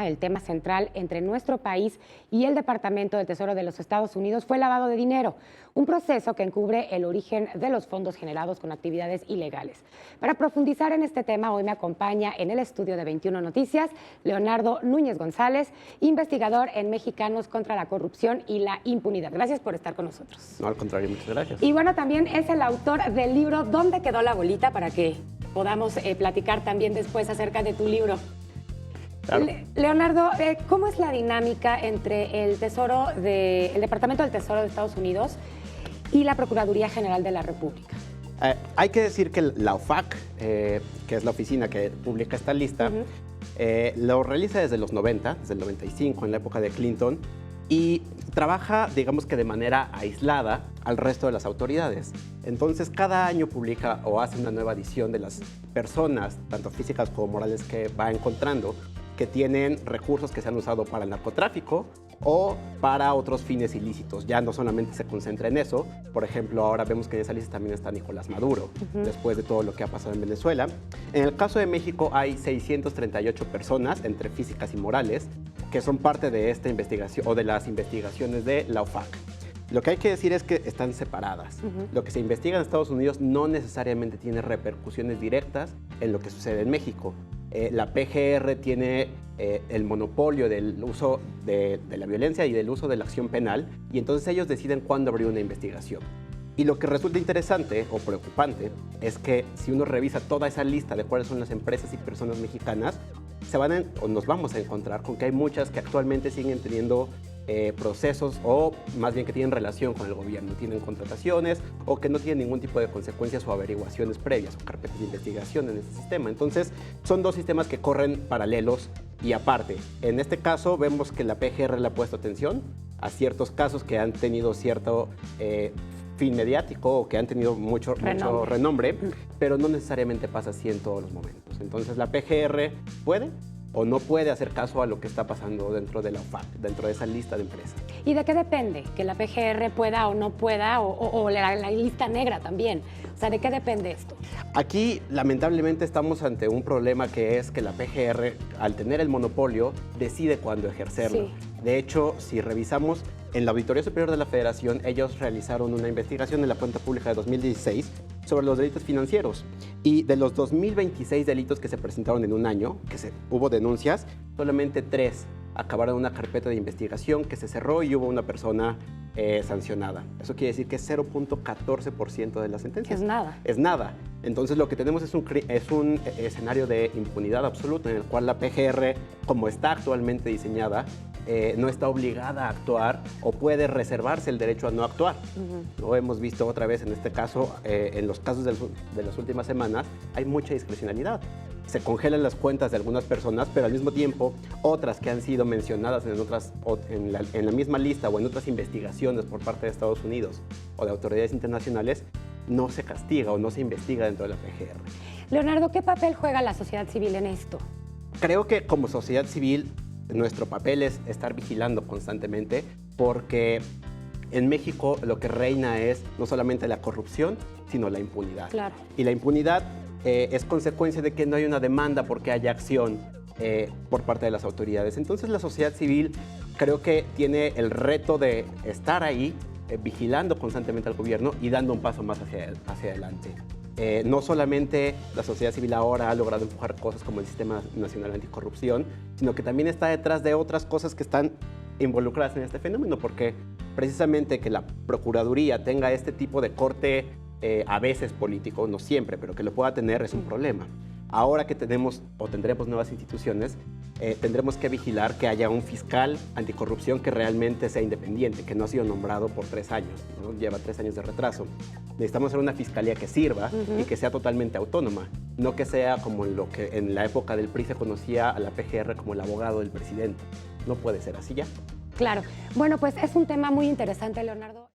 el tema central entre nuestro país y el Departamento del Tesoro de los Estados Unidos fue el lavado de dinero, un proceso que encubre el origen de los fondos generados con actividades ilegales. Para profundizar en este tema, hoy me acompaña en el estudio de 21 Noticias Leonardo Núñez González, investigador en Mexicanos contra la Corrupción y la Impunidad. Gracias por estar con nosotros. No, al contrario, muchas gracias. Y bueno, también es el autor del libro ¿Dónde quedó la bolita?, para que podamos platicar también después acerca de tu libro. Claro. Leonardo, ¿cómo es la dinámica entre el Departamento del Tesoro de Estados Unidos y la Procuraduría General de la República? Hay que decir que la OFAC, que es la oficina que publica esta lista, lo realiza desde los 90, desde el 95, en la época de Clinton, y trabaja, digamos que de manera aislada al resto de las autoridades. Entonces, cada año publica o hace una nueva edición de las personas, tanto físicas como morales, que va encontrando, que tienen recursos que se han usado para el narcotráfico o para otros fines ilícitos. Ya no solamente se concentra en eso. Por ejemplo, ahora vemos que en esa lista también está Nicolás Maduro, después de todo lo que ha pasado en Venezuela. En el caso de México hay 638 personas, entre físicas y morales, que son parte de esta investigación o de las investigaciones de la OFAC. Lo que hay que decir es que están separadas. Lo que se investiga en Estados Unidos no necesariamente tiene repercusiones directas en lo que sucede en México. La PGR tiene el monopolio del uso de la violencia y del uso de la acción penal, y entonces ellos deciden cuándo abrir una investigación. Y lo que resulta interesante o preocupante es que si uno revisa toda esa lista de cuáles son las empresas y personas mexicanas, nos vamos a encontrar con que hay muchas que actualmente siguen teniendo procesos, o más bien que tienen relación con el gobierno, tienen contrataciones o que no tienen ningún tipo de consecuencias o averiguaciones previas o carpetas de investigación en este sistema. Entonces, son dos sistemas que corren paralelos y aparte. En este caso, vemos que la PGR le ha puesto atención a ciertos casos que han tenido cierto fin mediático o que han tenido mucho renombre, pero no necesariamente pasa así en todos los momentos. Entonces, la PGR puede o no puede hacer caso a lo que está pasando dentro de la OFAC, dentro de esa lista de empresas. ¿Y de qué depende que la PGR pueda o no pueda, o la lista negra también? O sea, ¿de qué depende esto? Aquí, lamentablemente, estamos ante un problema, que es que la PGR, al tener el monopolio, decide cuándo ejercerlo. Sí. De hecho, si revisamos, en la Auditoría Superior de la Federación, ellos realizaron una investigación en la cuenta pública de 2016 sobre los delitos financieros. Y de los 2026 delitos que se presentaron en un año, hubo denuncias, solamente 3 acabaron en una carpeta de investigación que se cerró y hubo una persona sancionada. Eso quiere decir que es 0.14% de las sentencias. Es nada. Es nada. Entonces, lo que tenemos es un escenario de impunidad absoluta, en el cual la PGR, como está actualmente diseñada, no está obligada a actuar o puede reservarse el derecho a no actuar. Lo hemos visto otra vez en este caso, en los casos de las últimas semanas, hay mucha discrecionalidad. Se congelan las cuentas de algunas personas, pero al mismo tiempo otras que han sido mencionadas en la misma lista o en otras investigaciones por parte de Estados Unidos o de autoridades internacionales, no se castiga o no se investiga dentro de la PGR. Leonardo, ¿qué papel juega la sociedad civil en esto? Creo que como sociedad civil nuestro papel es estar vigilando constantemente, porque en México lo que reina es no solamente la corrupción, sino la impunidad. Claro. Y la impunidad es consecuencia de que no hay una demanda porque haya acción por parte de las autoridades. Entonces, la sociedad civil creo que tiene el reto de estar ahí, vigilando constantemente al gobierno y dando un paso más hacia adelante. No solamente la sociedad civil ahora ha logrado empujar cosas como el Sistema Nacional Anticorrupción, sino que también está detrás de otras cosas que están involucradas en este fenómeno, porque precisamente que la Procuraduría tenga este tipo de corte a veces político, no siempre, pero que lo pueda tener, es un problema. Ahora que tenemos o tendremos nuevas instituciones, tendremos que vigilar que haya un fiscal anticorrupción que realmente sea independiente, que no ha sido nombrado por 3 años, ¿no? Lleva 3 años de retraso. Necesitamos hacer una fiscalía que sirva y que sea totalmente autónoma, no que sea como lo que en la época del PRI se conocía a la PGR como el abogado del presidente. No puede ser así ya. Claro. Bueno, pues es un tema muy interesante, Leonardo.